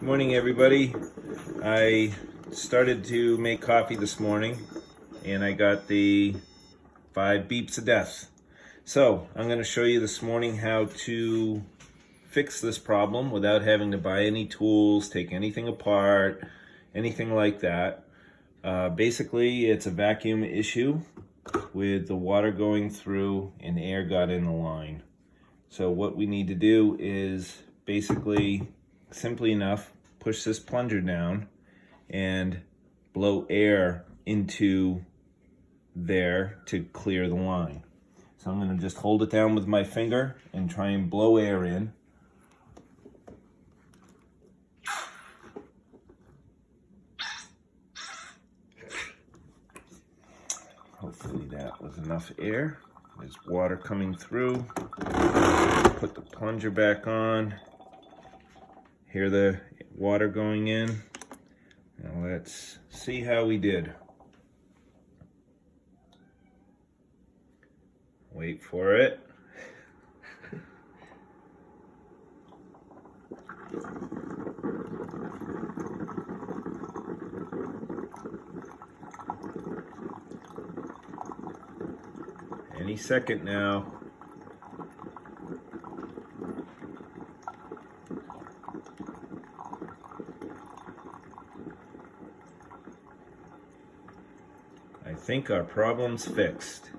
Morning, everybody. I started to make coffee this morning and I got the 5 beeps of death. So I'm going to show you this morning how to fix this problem without having to buy any tools, take anything apart, anything like that. Basically, it's a vacuum issue with the water going through and air got in the line. So what we need to do is basically, simply enough, push this plunger down and blow air into there to clear the line. So I'm going to just hold it down with my finger and try and blow air in. Hopefully that was enough air. There's water coming through. Put the plunger back on. Hear the water going in. Now let's see how we did. Wait for it. Any second now. I think our problem's fixed.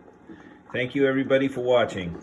Thank you everybody for watching.